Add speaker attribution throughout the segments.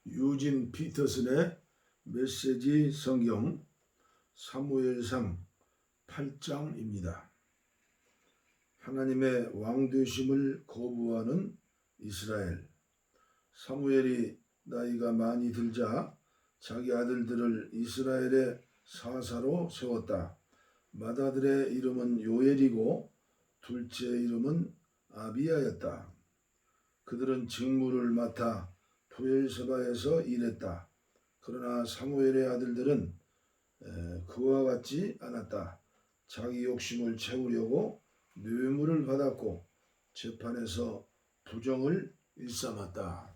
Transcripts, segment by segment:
Speaker 1: 유진 피터슨의 메시지 성경 사무엘상 8장입니다. 하나님의 왕되심을 거부하는 이스라엘. 사무엘이 나이가 많이 들자 자기 아들들을 이스라엘의 사사로 세웠다. 맏아들의 이름은 요엘이고 둘째 이름은 아비야였다. 그들은 직무를 맡아 브엘세바에서 일했다. 그러나 사무엘의 아들들은 그와 같지 않았다. 자기 욕심을 채우려고 뇌물을 받았고 재판에서 부정을 일삼았다.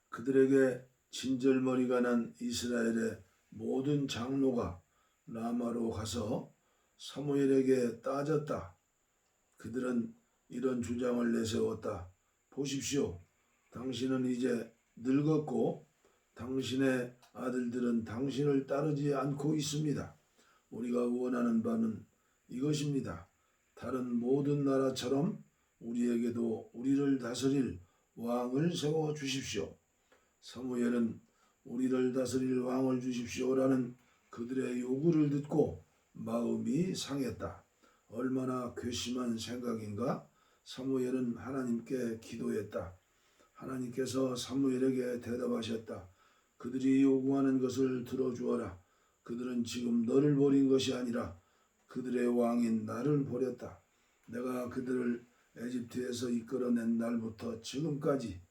Speaker 1: 그들에게 진절머리가 난 이스라엘의 모든 장로가 라마로 가서 사무엘에게 따졌다. 그들은 이런 주장을 내세웠다. 보십시오. 당신은 이제 늙었고 당신의 아들들은 당신을 따르지 않고 있습니다. 우리가 원하는 바는 이것입니다. 다른 모든 나라처럼 우리에게도 우리를 다스릴 왕을 세워 주십시오. 사무엘은 우리를 다스릴 왕을 주십시오라는 그들의 요구를 듣고 마음이 상했다. 얼마나 괘씸한 생각인가? 사무엘은 하나님께 기도했다. 하나님께서 사무엘에게 대답하셨다. 그들이 요구하는 것을 들어주어라. 그들은 지금 너를 버린 것이 아니라 그들의 왕인 나를 버렸다. 내가 그들을 에집트에서 이끌어낸 날부터 지금까지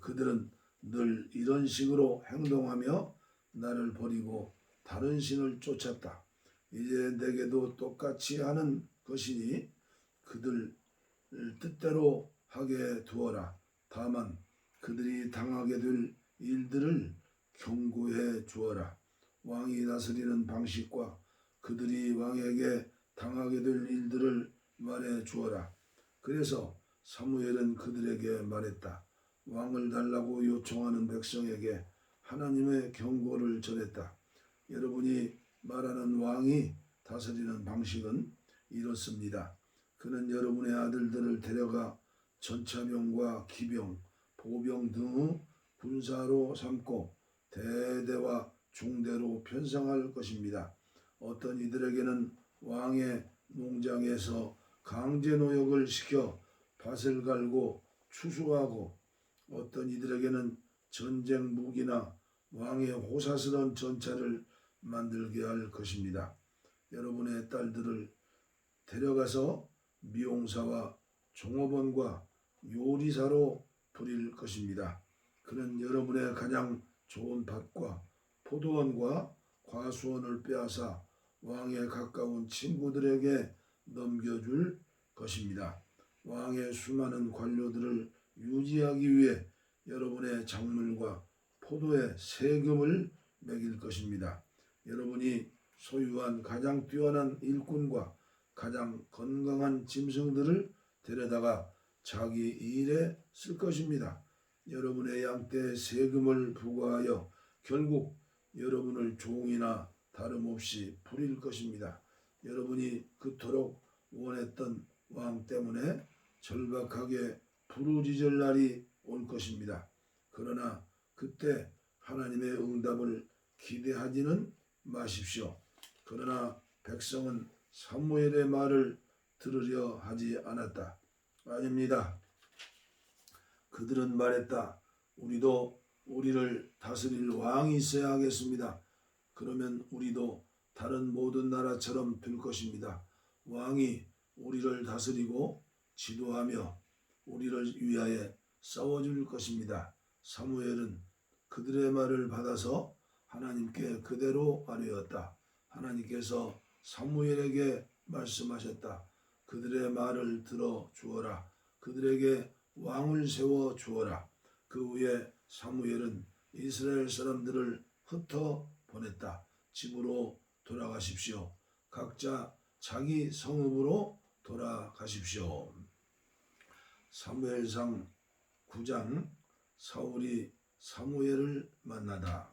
Speaker 1: 그들은 늘 이런 식으로 행동하며 나를 버리고 다른 신을 쫓았다. 이제 내게도 똑같이 하는 것이니 그들 뜻대로 하게 두어라. 다만 그들이 당하게 될 일들을 경고해 주어라. 왕이 다스리는 방식과 그들이 왕에게 당하게 될 일들을 말해 주어라. 그래서 사무엘은 그들에게 말했다. 왕을 달라고 요청하는 백성에게 하나님의 경고를 전했다. 여러분이 말하는 왕이 다스리는 방식은 이렇습니다. 그는 여러분의 아들들을 데려가 전차병과 기병, 보병 등의 군사로 삼고 대대와 중대로 편성할 것입니다. 어떤 이들에게는 왕의 농장에서 강제 노역을 시켜 밭을 갈고 추수하고 어떤 이들에게는 전쟁 무기나 왕의 호사스러운 전차를 만들게 할 것입니다. 여러분의 딸들을 데려가서 미용사와 종업원과 요리사로 부릴 것입니다. 그는 여러분의 가장 좋은 밭과 포도원과 과수원을 빼앗아 왕에 가까운 친구들에게 넘겨줄 것입니다. 왕의 수많은 관료들을 유지하기 위해 여러분의 작물과 포도에 세금을 매길 것입니다. 여러분이 소유한 가장 뛰어난 일꾼과 가장 건강한 짐승들을 데려다가 자기 일에 쓸 것입니다. 여러분의 양떼에 세금을 부과하여 결국 여러분을 종이나 다름없이 부릴 것입니다. 여러분이 그토록 원했던 왕 때문에 절박하게 부르짖을 날이 올 것입니다. 그러나 그때 하나님의 응답을 기대하지는 마십시오. 그러나 백성은 사무엘의 말을 들으려 하지 않았다. 아닙니다. 그들은 말했다. 우리도 우리를 다스릴 왕이 있어야 하겠습니다. 그러면 우리도 다른 모든 나라처럼 될 것입니다. 왕이 우리를 다스리고 지도하며 우리를 위하여 싸워줄 것입니다. 사무엘은 그들의 말을 받아서 하나님께 그대로 아뢰었다. 하나님께서 사무엘에게 말씀하셨다. 그들의 말을 들어 주어라. 그들에게 왕을 세워 주어라. 그 후에 사무엘은 이스라엘 사람들을 흩어 보냈다. 집으로 돌아가십시오. 각자 자기 성읍으로 돌아가십시오. 사무엘상 9장. 사울이 사무엘을 만나다.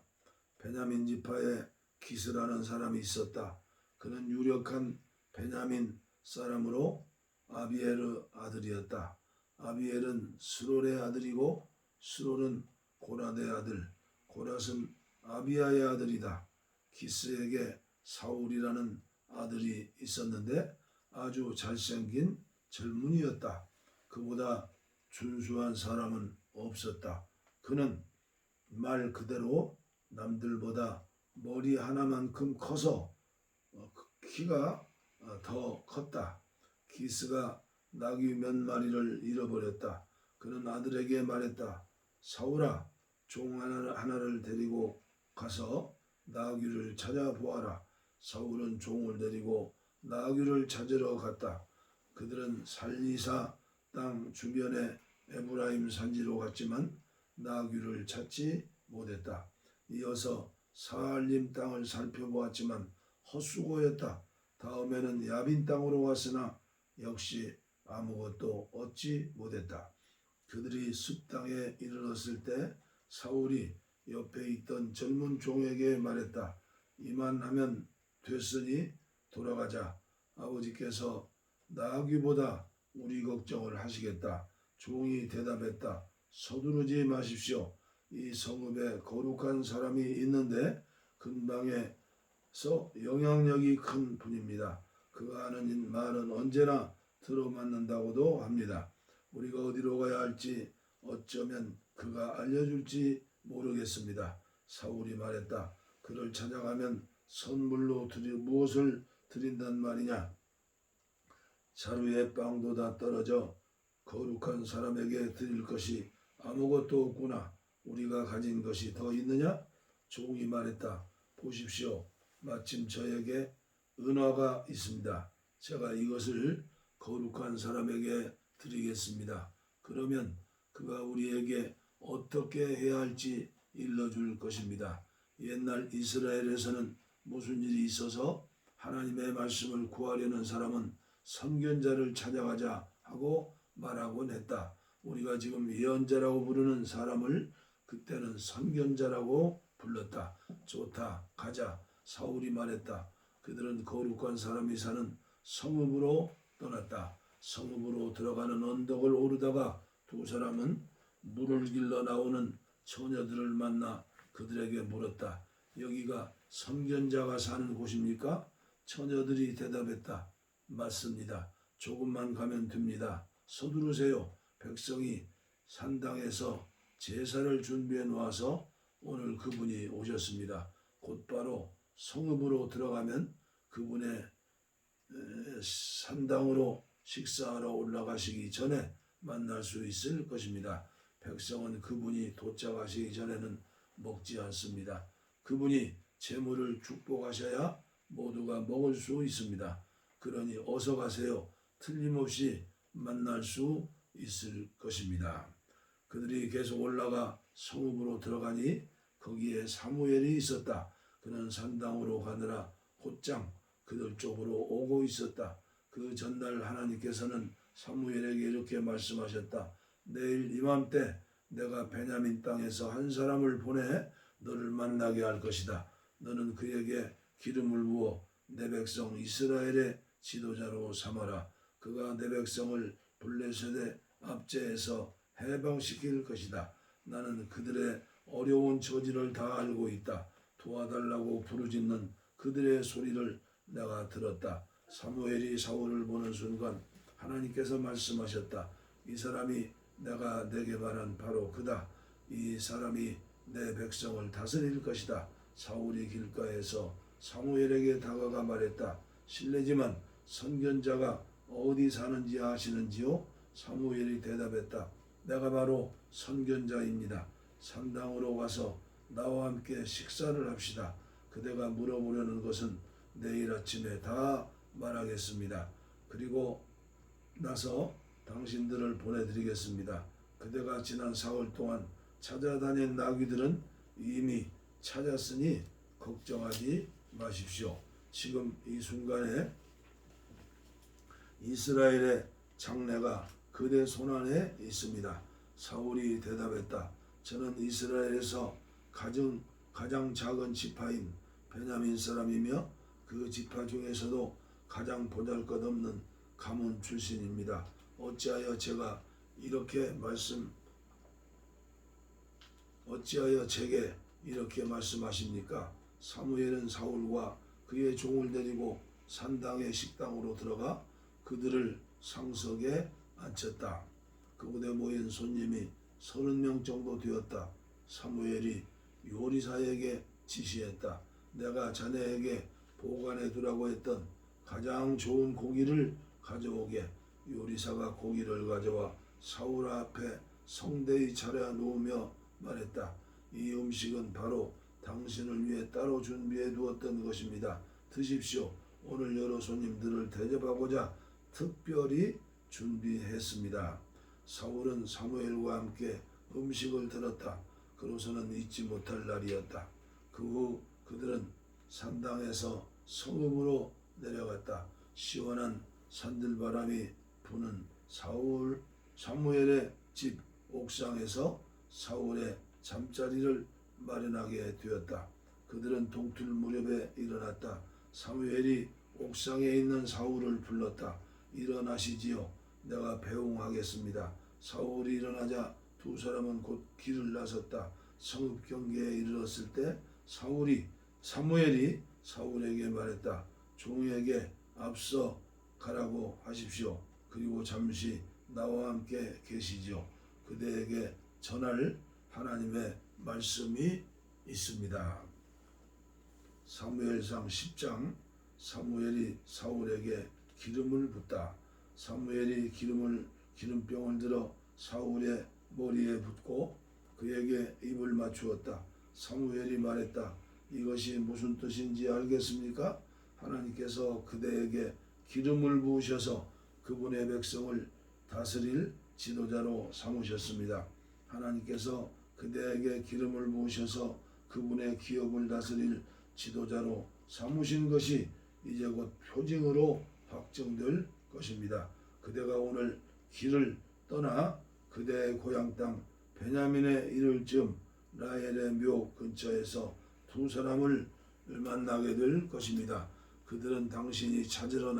Speaker 1: 베냐민 지파에 기스라는 사람이 있었다. 그는 유력한 베냐민 사람으로 아비엘의 아들이었다. 아비엘은 스롤의 아들이고 스롤은 고라의 아들, 고랏은 아비야의 아들이다. 기스에게 사울이라는 아들이 있었는데 아주 잘생긴 젊은이였다. 그보다 준수한 사람은 없었다. 그는 말 그대로 남들보다 머리 하나만큼 커서 키가 더 컸다. 기스가 나귀 몇 마리를 잃어버렸다. 그는 아들에게 말했다. 사울아, 종 하나를 데리고 가서 나귀를 찾아보아라. 사울은 종을 데리고 나귀를 찾으러 갔다. 그들은 살리사 땅 주변의 에브라임 산지로 갔지만 나귀를 찾지 못했다. 이어서 사알림 땅을 살펴보았지만 헛수고였다. 다음에는 야빈 땅으로 갔으나 역시 아무것도 얻지 못했다. 그들이 숲 땅에 이르렀을 때 사울이 옆에 있던 젊은 종에게 말했다. 이만하면 됐으니 돌아가자. 아버지께서 나귀보다 우리 걱정을 하시겠다. 종이 대답했다. 서두르지 마십시오. 이 성읍에 거룩한 사람이 있는데 근방에서 영향력이 큰 분입니다. 그가 하는 말은 언제나 들어맞는다고도 합니다. 우리가 어디로 가야 할지 어쩌면 그가 알려줄지 모르겠습니다. 사울이 말했다. 그를 찾아가면 선물로 무엇을 드린단 말이냐? 자루에 빵도 다 떨어져 거룩한 사람에게 드릴 것이 아무것도 없구나. 우리가 가진 것이 더 있느냐? 종이 말했다. 보십시오. 마침 저에게 은화가 있습니다. 제가 이것을 거룩한 사람에게 드리겠습니다. 그러면 그가 우리에게 어떻게 해야 할지 일러줄 것입니다. 옛날 이스라엘에서는 무슨 일이 있어서 하나님의 말씀을 구하려는 사람은 선견자를 찾아가자 하고 말하곤 했다. 우리가 지금 예언자라고 부르는 사람을 그때는 선견자라고 불렀다. 좋다, 가자. 사울이 말했다. 그들은 거룩한 사람이 사는 성읍으로 떠났다. 성읍으로 들어가는 언덕을 오르다가 두 사람은 물을 길러 나오는 처녀들을 만나 그들에게 물었다. 여기가 선견자가 사는 곳입니까? 처녀들이 대답했다. 맞습니다. 조금만 가면 됩니다. 서두르세요. 백성이 산당에서 제사를 준비해 놓아서 오늘 그분이 오셨습니다. 곧바로 성읍으로 들어가면 그분의 산당으로 식사하러 올라가시기 전에 만날 수 있을 것입니다. 백성은 그분이 도착하시기 전에는 먹지 않습니다. 그분이 재물을 축복하셔야 모두가 먹을 수 있습니다. 그러니 어서 가세요. 틀림없이 만날 수 있을 것입니다. 그들이 계속 올라가 성읍으로 들어가니 거기에 사무엘이 있었다. 그는 산당으로 가느라 곧장 그들 쪽으로 오고 있었다. 그 전날 하나님께서는 사무엘에게 이렇게 말씀하셨다. 내일 이맘때 내가 베냐민 땅에서 한 사람을 보내 너를 만나게 할 것이다. 너는 그에게 기름을 부어 내 백성 이스라엘의 지도자로 삼아라. 그가 내 백성을 블레셋의 압제에서 해방시킬 것이다. 나는 그들의 어려운 처지를 다 알고 있다. 도와달라고 부르짖는 그들의 소리를 내가 들었다. 사무엘이 사울을 보는 순간 하나님께서 말씀하셨다. 이 사람이 내가 내게 말한 바로 그다. 이 사람이 내 백성을 다스릴 것이다. 사울이 길가에서 사무엘에게 다가가 말했다. 실례지만 선견자가 어디 사는지 아시는지요? 사무엘이 대답했다. 내가 바로 선견자입니다. 산당으로 가서 나와 함께 식사를 합시다. 그대가 물어보려는 것은 내일 아침에 다 말하겠습니다. 그리고 나서 당신들을 보내드리겠습니다. 그대가 지난 사흘 동안 찾아다닌 나귀들은 이미 찾았으니 걱정하지 마십시오. 지금 이 순간에 이스라엘의 장래가 그대 손안에 있습니다. 사울이 대답했다. 저는 이스라엘에서 가장 작은 지파인 베냐민 사람이며 그 지파 중에서도 가장 보잘것없는 가문 출신입니다. 어찌하여 제가 이렇게 어찌하여 제게 이렇게 말씀하십니까? 사무엘은 사울과 그의 종을 데리고 산당의 식당으로 들어가 그들을 상석에 앉혔다. 그곳에 모인 손님이 30명 정도 되었다. 사무엘이 요리사에게 지시했다. 내가 자네에게 보관해 두라고 했던 가장 좋은 고기를 가져오게. 요리사가 고기를 가져와 사울 앞에 성대히 차려 놓으며 말했다. 이 음식은 바로 당신을 위해 따로 준비해 두었던 것입니다. 드십시오. 오늘 여러 손님들을 대접하고자 특별히 준비했습니다. 사울은 사무엘과 함께 음식을 들었다. 그로서는 잊지 못할 날이었다. 그 후 그들은 산당에서 성읍으로 내려갔다. 시원한 산들바람이 부는 사무엘의 집 옥상에서 사울의 잠자리를 마련하게 되었다. 그들은 동틀 무렵에 일어났다. 사무엘이 옥상에 있는 사울을 불렀다. 일어나시지요. 내가 배웅하겠습니다. 사울이 일어나자 두 사람은 곧 길을 나섰다. 성읍 경계에 이르렀을 때 사무엘이 사울에게 말했다. 종에게 앞서 가라고 하십시오. 그리고 잠시 나와 함께 계시죠. 그대에게 전할 하나님의 말씀이 있습니다. 사무엘상 10장. 사무엘이 사울에게 기름을 붓다. 사무엘이 기름병을 들어 사울의 머리에 붓고 그에게 입을 맞추었다. 사무엘이 말했다. 이것이 무슨 뜻인지 알겠습니까? 하나님께서 그대에게 기름을 부으셔서 그분의 백성을 다스릴 지도자로 삼으셨습니다. 하나님께서 그대에게 기름을 부으셔서 그분의 기업을 다스릴 지도자로 삼으신 것이 이제 곧 표징으로 확정될 것입니다. 그대가 오늘 길을 떠나 그대의 고향 땅 베냐민에 이를 즈음 라헬의 묘 근처에서 두 사람을 만나게 될 것입니다. 그들은 당신이 찾으러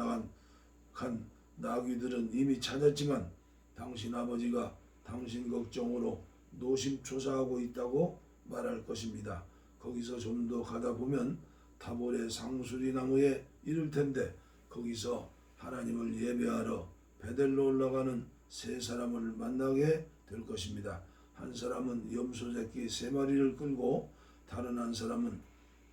Speaker 1: 간 나귀들은 이미 찾았지만 당신 아버지가 당신 걱정으로 노심초사하고 있다고 말할 것입니다. 거기서 좀 더 가다 보면 타볼의 상수리 나무에 이를 텐데 거기서 하나님을 예배하러 베델로 올라가는 세 사람을 만나게 될 것입니다. 한 사람은 염소 새끼 3마리를 끌고 다른 한 사람은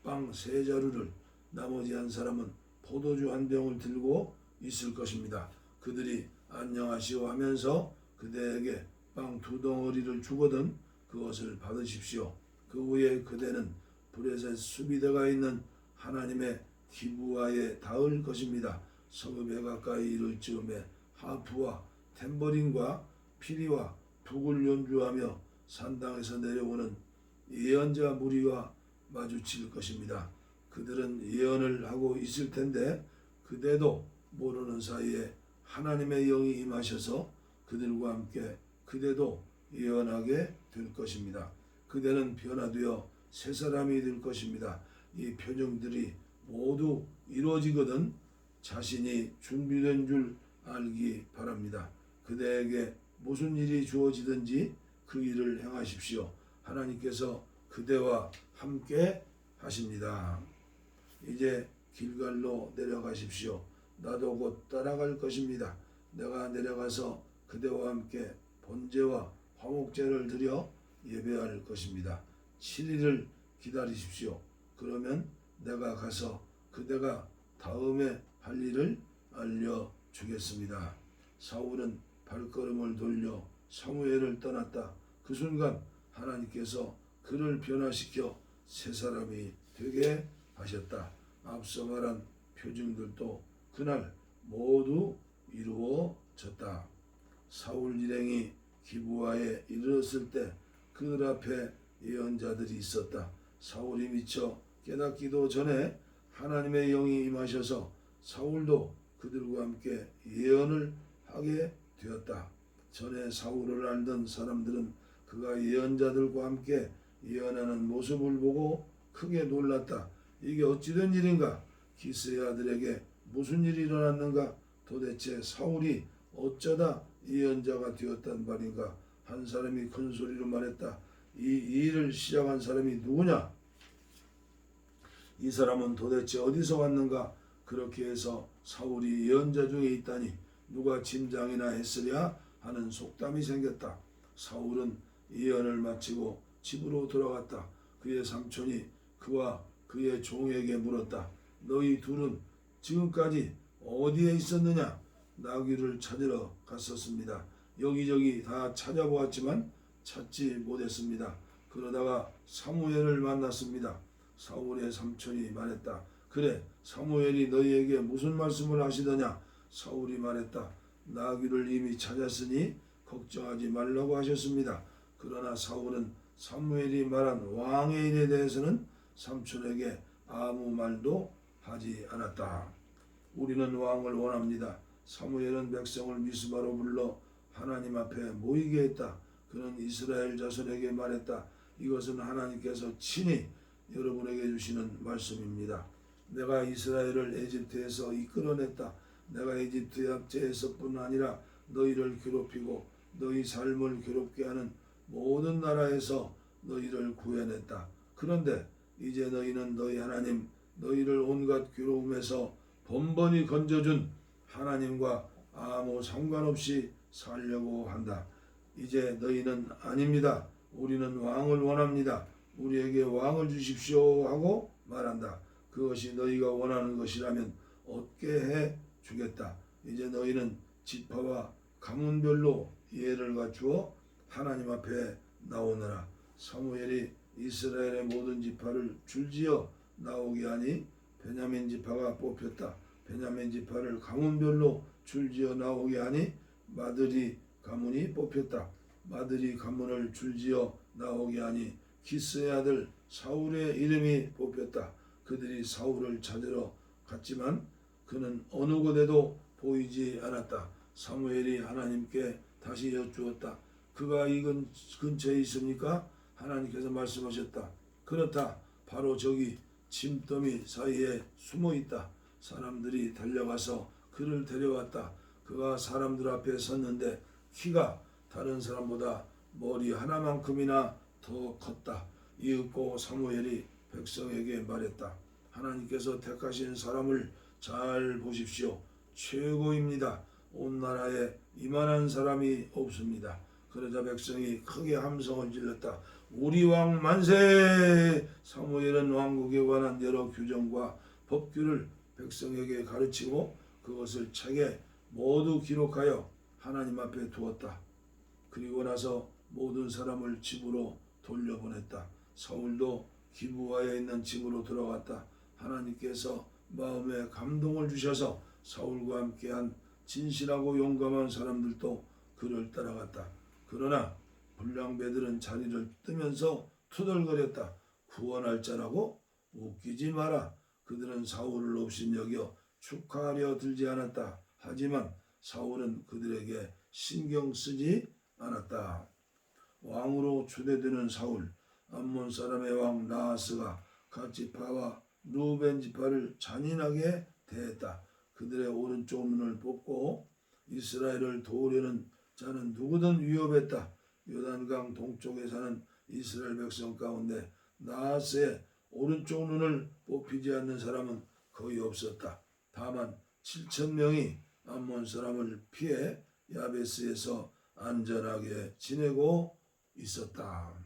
Speaker 1: 빵 3자루를 나머지 한 사람은 포도주 한 병을 들고 있을 것입니다. 그들이 안녕하시오 하면서 그대에게 빵 2덩어리를 주거든 그것을 받으십시오. 그 후에 그대는 브레셋 수비대가 있는 하나님의 기브아에 닿을 것입니다. 성읍에 가까이 이를 즈음에 하프와 탬버린과 피리와 북을 연주하며 산당에서 내려오는 예언자 무리와 마주칠 것입니다. 그들은 예언을 하고 있을 텐데 그대도 모르는 사이에 하나님의 영이 임하셔서 그들과 함께 그대도 예언하게 될 것입니다. 그대는 변화되어 새 사람이 될 것입니다. 이 표정들이 모두 이루어지거든 자신이 준비된 줄 알기 바랍니다. 그대에게 무슨 일이 주어지든지 그 일을 행하십시오. 하나님께서 그대와 함께 하십니다. 이제 길갈로 내려가십시오. 나도 곧 따라갈 것입니다. 내가 내려가서 그대와 함께 번제와 화목제를 드려 예배할 것입니다. 7일을 기다리십시오. 그러면 내가 가서 그대가 다음에 할 일을 알려주겠습니다. 사울은 발걸음을 돌려 사무엘을 떠났다. 그 순간 하나님께서 그를 변화시켜 새 사람이 되게 하셨다. 앞서 말한 표징들도 그날 모두 이루어졌다. 사울 일행이 기브아에 이르렀을 때 그들 앞에 예언자들이 있었다. 사울이 미처 깨닫기도 전에 하나님의 영이 임하셔서 사울도 그들과 함께 예언을 하게 되었다. 전에 사울을 알던 사람들은 그가 예언자들과 함께 예언하는 모습을 보고 크게 놀랐다. 이게 어찌된 일인가? 기스의 아들에게 무슨 일이 일어났는가? 도대체 사울이 어쩌다 예언자가 되었단 말인가? 한 사람이 큰 소리로 말했다. 이 일을 시작한 사람이 누구냐? 이 사람은 도대체 어디서 왔는가? 그렇게 해서 사울이 예언자 중에 있다니 누가 짐장이나 했으랴 하는 속담이 생겼다. 사울은 예언을 마치고 집으로 돌아갔다. 그의 삼촌이 그와 그의 종에게 물었다. 너희 둘은 지금까지 어디에 있었느냐? 나귀를 찾으러 갔었습니다. 여기저기 다 찾아보았지만 찾지 못했습니다. 그러다가 사무엘을 만났습니다. 사울의 삼촌이 말했다. 그래, 사무엘이 너희에게 무슨 말씀을 하시더냐? 사울이 말했다. 나귀를 이미 찾았으니 걱정하지 말라고 하셨습니다. 그러나 사울은 사무엘이 말한 왕의 일에 대해서는 삼촌에게 아무 말도 하지 않았다. 우리는 왕을 원합니다. 사무엘은 백성을 미스바로 불러 하나님 앞에 모이게 했다. 그는 이스라엘 자손에게 말했다. 이것은 하나님께서 친히 여러분에게 주시는 말씀입니다. 내가 이스라엘을 에집트에서 이끌어냈다. 내가 에집트 약제에서뿐 아니라 너희를 괴롭히고 너희 삶을 괴롭게 하는 모든 나라에서 너희를 구해냈다. 그런데 이제 너희는 너희 하나님, 너희를 온갖 괴로움에서 번번이 건져준 하나님과 아무 상관없이 살려고 한다. 이제 너희는 아닙니다. 우리는 왕을 원합니다. 우리에게 왕을 주십시오 하고 말한다. 그것이 너희가 원하는 것이라면 얻게 해 주겠다. 이제 너희는 지파와 가문별로 예를 갖추어 하나님 앞에 나오느라. 사무엘이 이스라엘의 모든 지파를 줄지어 나오게 하니 베냐민 지파가 뽑혔다. 베냐민 지파를 가문별로 줄지어 나오게 하니 마드리 가문이 뽑혔다. 마드리 가문을 줄지어 나오게 하니 기스의 아들 사울의 이름이 뽑혔다. 그들이 사울을 찾으러 갔지만 그는 어느 곳에도 보이지 않았다. 사무엘이 하나님께 다시 여쭈었다. 그가 이 근처에 있습니까? 하나님께서 말씀하셨다. 그렇다. 바로 저기 짐더미 사이에 숨어 있다. 사람들이 달려가서 그를 데려왔다. 그가 사람들 앞에 섰는데 키가 다른 사람보다 머리 하나만큼이나 더 컸다. 이윽고 사무엘이 백성에게 말했다. 하나님께서 택하신 사람을 잘 보십시오. 최고입니다. 온 나라에 이만한 사람이 없습니다. 그러자 백성이 크게 함성을 질렀다. 우리 왕 만세! 사무엘은 왕국에 관한 여러 규정과 법규를 백성에게 가르치고 그것을 책에 모두 기록하여 하나님 앞에 두었다. 그리고 나서 모든 사람을 집으로 돌려보냈다. 사울도 기브아에 있는 집으로 돌아갔다. 하나님께서 마음에 감동을 주셔서 사울과 함께한 진실하고 용감한 사람들도 그를 따라갔다. 그러나 불량배들은 자리를 뜨면서 투덜거렸다. 구원할 자라고? 웃기지 마라. 그들은 사울을 업신여겨 축하하려 들지 않았다. 하지만 사울은 그들에게 신경 쓰지 않았다. 왕으로 추대되는 사울, 암몬 사람의 왕 나하스가 갓 지파와 루벤 지파를 잔인하게 대했다. 그들의 오른쪽 눈을 뽑고 이스라엘을 도우려는 자는 누구든 위협했다. 요단강 동쪽에 사는 이스라엘 백성 가운데 나하스의 오른쪽 눈을 뽑히지 않는 사람은 거의 없었다. 다만 7,000명이 암몬 사람을 피해 야베스에서 안전하게 지내고 있었다.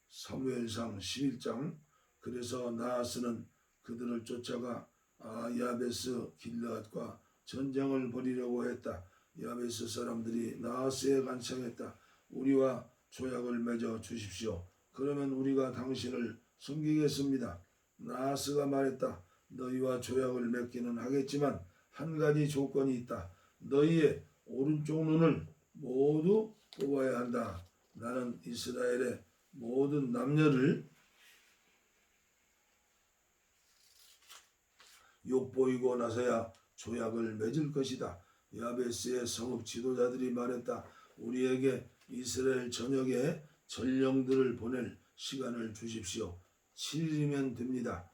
Speaker 1: 사무엘상 11장. 그래서 나하스는 그들을 쫓아가 야베스 길르앗과 전쟁을 벌이려고 했다. 야베스 사람들이 나하스에 간청했다. 우리와 조약을 맺어 주십시오. 그러면 우리가 당신을 섬기겠습니다. 나하스가 말했다. 너희와 조약을 맺기는 하겠지만 한 가지 조건이 있다. 너희의 오른쪽 눈을 모두 뽑아야 한다. 나는 이스라엘의 모든 남녀를 욕보이고 나서야 조약을 맺을 것이다. 야베스의 성읍 지도자들이 말했다. 우리에게 이스라엘 전역에 전령들을 보낼 시간을 주십시오. 7일이면 됩니다.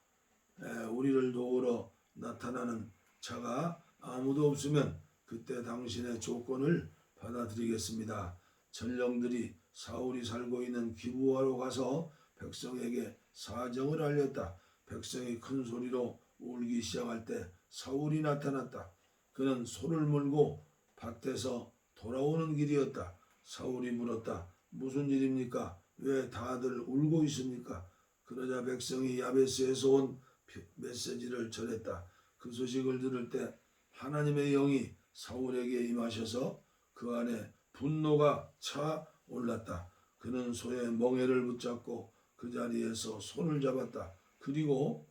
Speaker 1: 우리를 도우러 나타나는 자가 아무도 없으면 그때 당신의 조건을 받아들이겠습니다. 전령들이 사울이 살고 있는 기브아로 가서 백성에게 사정을 알렸다. 백성이 큰 소리로 울기 시작할 때 사울이 나타났다. 그는 소를 몰고 밭에서 돌아오는 길이었다. 사울이 물었다. 무슨 일입니까? 왜 다들 울고 있습니까? 그러자 백성이 야베스에서 온 메시지를 전했다. 그 소식을 들을 때 하나님의 영이 사울에게 임하셔서 그 안에 분노가 차 올랐다. 그는 소의 멍에를 붙잡고 그 자리에서 손을 잡았다. 그리고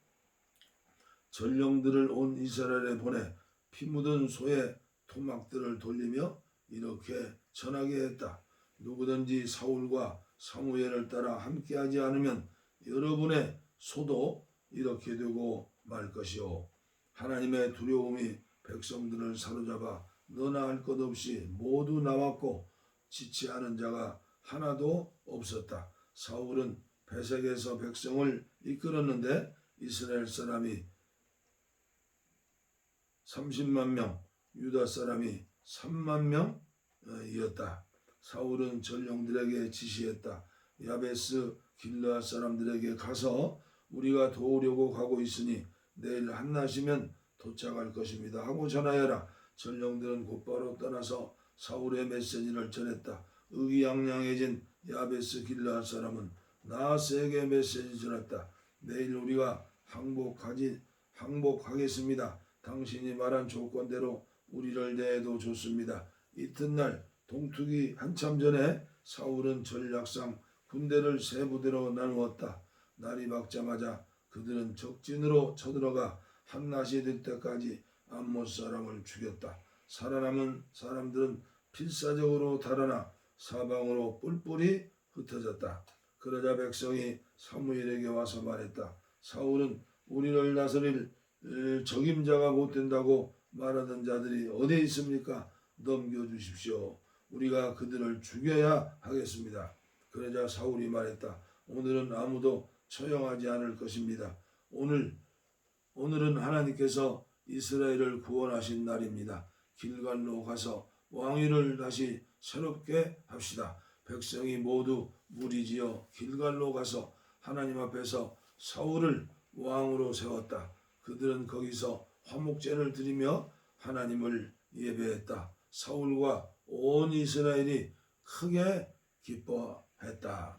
Speaker 1: 전령들을 온 이스라엘에 보내 피 묻은 소의 토막들을 돌리며 이렇게 전하게 했다. 누구든지 사울과 사무엘을 따라 함께하지 않으면 여러분의 소도 이렇게 되고 말 것이요. 하나님의 두려움이 백성들을 사로잡아 너나 할 것 없이 모두 나왔고 지체하는 자가 하나도 없었다. 사울은 베색에서 백성을 이끌었는데 이스라엘 사람이 30만 명, 유다 사람이 3만 명이었다. 사울은 전령들에게 지시했다. 야베스 길르앗 사람들에게 가서 우리가 도우려고 가고 있으니 내일 한낮이면 도착할 것입니다 하고 전하여라. 전령들은 곧바로 떠나서 사울의 메시지를 전했다. 의기양양해진 야베스 길르앗 사람은 나하스에게 메시지 전했다. 내일 우리가 항복하겠습니다. 당신이 말한 조건대로 우리를 내도 좋습니다. 이튿날 동투기 한참 전에 사울은 전략상 군대를 세 부대로 나누었다. 날이 밝자마자 그들은 적진으로 쳐들어가 한낮이 될 때까지 암몬 사람을 죽였다. 살아남은 사람들은 필사적으로 달아나 사방으로 뿔뿔이 흩어졌다. 그러자 백성이 사무엘에게 와서 말했다. 사울은 우리를 다스릴 적임자가 못 된다고 말하던 자들이 어디에 있습니까? 넘겨주십시오. 우리가 그들을 죽여야 하겠습니다. 그러자 사울이 말했다. 오늘은 아무도 처형하지 않을 것입니다. 오늘은 하나님께서 이스라엘을 구원하신 날입니다. 길갈로 가서 왕위를 다시 새롭게 합시다. 백성이 모두 무리지어 길갈로 가서 하나님 앞에서 사울을 왕으로 세웠다. 그들은 거기서 화목제를 드리며 하나님을 예배했다. 사울과 온 이스라엘이 크게 기뻐했다.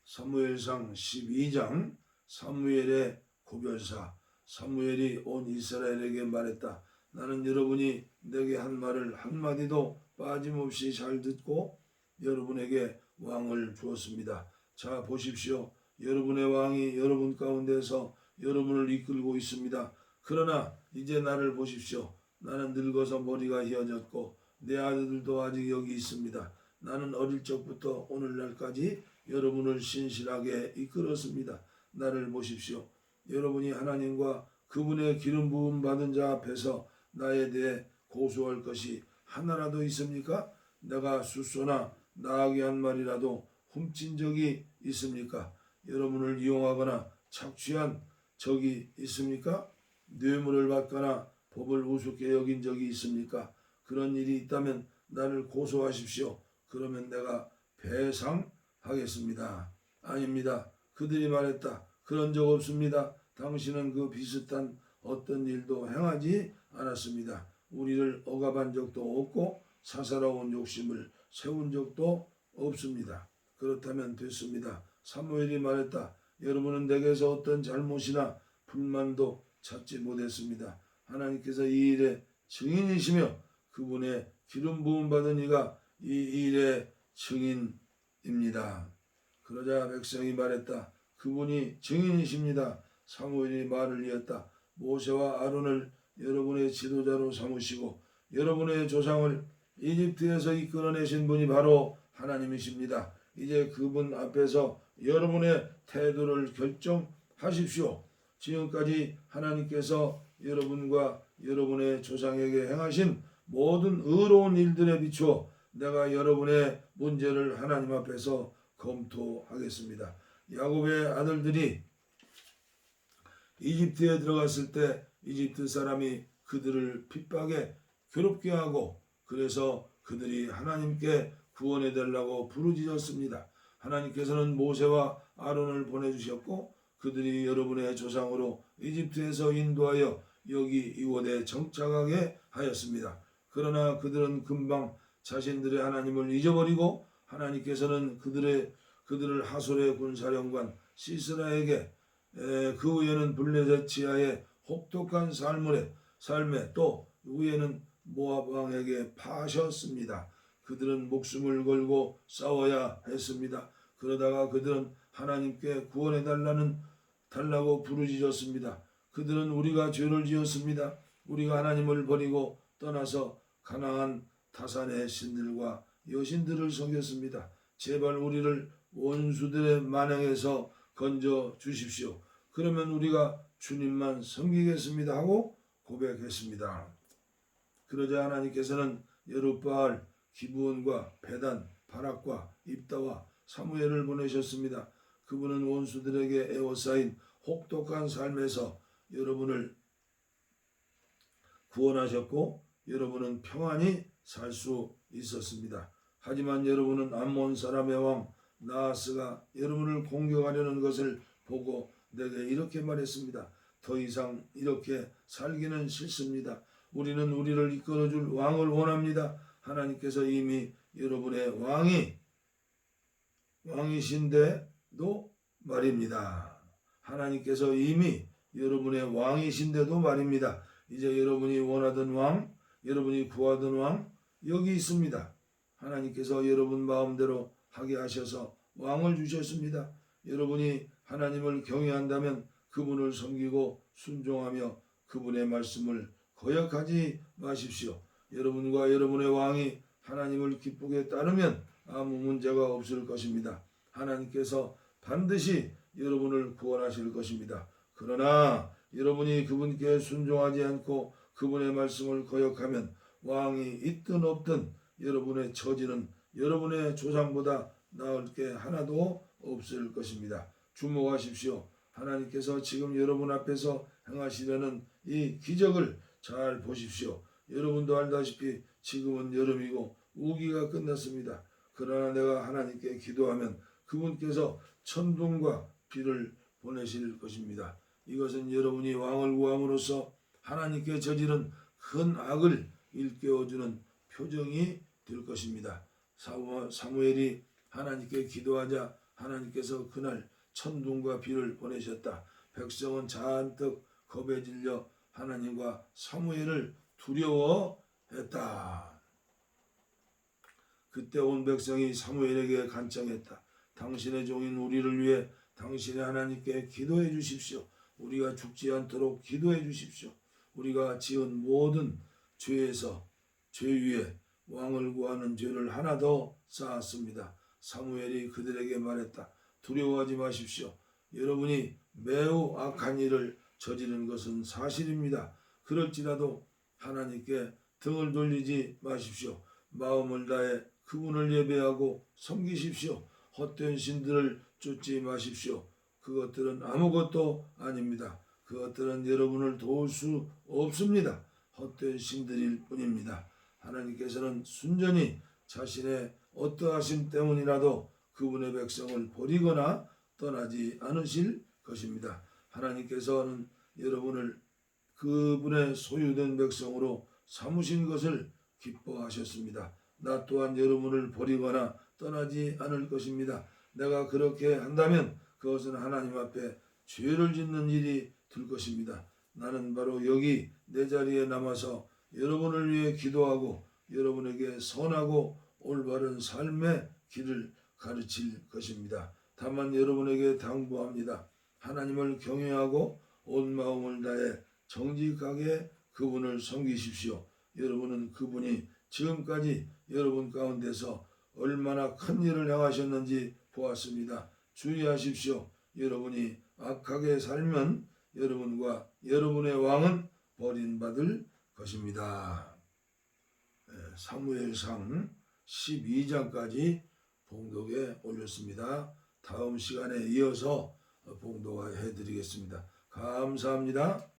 Speaker 1: 사무엘상 12장 사무엘의 고별사. 사무엘이 온 이스라엘에게 말했다. 나는 여러분이 내게 한 말을 한마디도 빠짐없이 잘 듣고 여러분에게 왕을 주었습니다. 자 보십시오. 여러분의 왕이 여러분 가운데서 여러분을 이끌고 있습니다. 그러나 이제 나를 보십시오. 나는 늙어서 머리가 휘어졌고 내 아들들도 아직 여기 있습니다. 나는 어릴 적부터 오늘날까지 여러분을 신실하게 이끌었습니다. 나를 보십시오. 여러분이 하나님과 그분의 기름 부음 받은 자 앞에서 나에 대해 고소할 것이 하나라도 있습니까? 내가 숫소나 나하게 한 말이라도 훔친 적이 있습니까? 여러분을 이용하거나 착취한 적이 있습니까? 뇌물을 받거나 법을 우습게 여긴 적이 있습니까? 그런 일이 있다면 나를 고소하십시오. 그러면 내가 배상하겠습니다. 아닙니다. 그들이 말했다. 그런 적 없습니다. 당신은 그 비슷한 어떤 일도 행하지 않았습니다. 우리를 억압한 적도 없고 사사로운 욕심을 세운 적도 없습니다. 그렇다면 됐습니다. 사무엘이 말했다. 여러분은 내게서 어떤 잘못이나 불만도 찾지 못했습니다. 하나님께서 이 일의 증인이시며 그분의 기름 부음 받은 이가 이 일의 증인입니다. 그러자 백성이 말했다. 그분이 증인이십니다. 사무엘이 말을 이었다. 모세와 아론을 여러분의 지도자로 삼으시고 여러분의 조상을 이집트에서 이끌어내신 분이 바로 하나님이십니다. 이제 그분 앞에서 여러분의 태도를 결정하십시오. 지금까지 하나님께서 여러분과 여러분의 조상에게 행하신 모든 의로운 일들에 비추어 내가 여러분의 문제를 하나님 앞에서 검토하겠습니다. 야곱의 아들들이 이집트에 들어갔을 때 이집트 사람이 그들을 핍박에 괴롭게 하고 그래서 그들이 하나님께 구원해 달라고 부르짖었습니다. 하나님께서는 모세와 아론을 보내주셨고 그들이 여러분의 조상으로 이집트에서 인도하여 여기 이곳에 정착하게 하였습니다. 그러나 그들은 금방 자신들의 하나님을 잊어버리고 하나님께서는 그들을 하솔의 군사령관 시스라에게 그 후에는 블레셋 지하의 혹독한 삶에 또 후에는 모압 왕에게 파하셨습니다. 그들은 목숨을 걸고 싸워야 했습니다. 그러다가 그들은 하나님께 구원해 달라고 부르짖었습니다. 그들은 우리가 죄를 지었습니다. 우리가 하나님을 버리고 떠나서 가나안 타산의 신들과 여신들을 섬겼습니다. 제발 우리를 원수들의 만행에서 건져 주십시오. 그러면 우리가 주님만 섬기겠습니다 하고 고백했습니다. 그러자 하나님께서는 여룻바알, 기브온과 베단, 바락과 입다와 사무엘을 보내셨습니다. 그분은 원수들에게 에워싸인 혹독한 삶에서 여러분을 구원하셨고 여러분은 평안히 살 수 있었습니다. 하지만 여러분은 암몬 사람의 왕 나하스가 여러분을 공격하려는 것을 보고 내게 이렇게 말했습니다. 더 이상 이렇게 살기는 싫습니다. 우리는 우리를 이끌어줄 왕을 원합니다. 하나님께서 이미 여러분의 왕이신데도 말입니다. 하나님께서 이미 여러분의 왕이신데도 말입니다. 이제 여러분이 원하던 왕, 여러분이 구하던 왕 여기 있습니다. 하나님께서 여러분 마음대로 하게 하셔서 왕을 주셨습니다. 여러분이 하나님을 경외한다면 그분을 섬기고 순종하며 그분의 말씀을 거역하지 마십시오. 여러분과 여러분의 왕이 하나님을 기쁘게 따르면 아무 문제가 없을 것입니다. 하나님께서 반드시 여러분을 구원하실 것입니다. 그러나 여러분이 그분께 순종하지 않고 그분의 말씀을 거역하면 왕이 있든 없든 여러분의 처지는 여러분의 조상보다 나을 게 하나도 없을 것입니다. 주목하십시오. 하나님께서 지금 여러분 앞에서 행하시려는 이 기적을 잘 보십시오. 여러분도 알다시피 지금은 여름이고 우기가 끝났습니다. 그러나 내가 하나님께 기도하면 그분께서 천둥과 비를 보내실 것입니다. 이것은 여러분이 왕을 구함으로써 하나님께 저지른 큰 악을 일깨워주는 표정이 될 것입니다. 사무엘이 하나님께 기도하자 하나님께서 그날 천둥과 비를 보내셨다. 백성은 잔뜩 겁에 질려 하나님과 사무엘을 두려워했다. 그때 온 백성이 사무엘에게 간청했다. 당신의 종인 우리를 위해 당신의 하나님께 기도해 주십시오. 우리가 죽지 않도록 기도해 주십시오. 우리가 지은 모든 죄 위에 왕을 구하는 죄를 하나 더 쌓았습니다. 사무엘이 그들에게 말했다. 두려워하지 마십시오. 여러분이 매우 악한 일을 저지른 것은 사실입니다. 그럴지라도 하나님께 등을 돌리지 마십시오. 마음을 다해 그분을 예배하고 섬기십시오. 헛된 신들을 쫓지 마십시오. 그것들은 아무것도 아닙니다. 그것들은 여러분을 도울 수 없습니다. 헛된 신들일 뿐입니다. 하나님께서는 순전히 자신의 어떠하심 때문이라도 그분의 백성을 버리거나 떠나지 않으실 것입니다. 하나님께서는 여러분을 그분의 소유된 백성으로 삼으신 것을 기뻐하셨습니다. 나 또한 여러분을 버리거나 떠나지 않을 것입니다. 내가 그렇게 한다면 그것은 하나님 앞에 죄를 짓는 일이 될 것입니다. 나는 바로 여기 내 자리에 남아서 여러분을 위해 기도하고 여러분에게 선하고 올바른 삶의 길을 가르칠 것입니다. 다만 여러분에게 당부합니다. 하나님을 경외하고 온 마음을 다해 정직하게 그분을 섬기십시오. 여러분은 그분이 지금까지 여러분 가운데서 얼마나 큰 일을 행하셨는지 보았습니다. 주의하십시오. 여러분이 악하게 살면 여러분과 여러분의 왕은 버림받을 것입니다. 사무엘상 12장까지 봉독에 올렸습니다. 다음 시간에 이어서 봉독해 드리겠습니다. 감사합니다.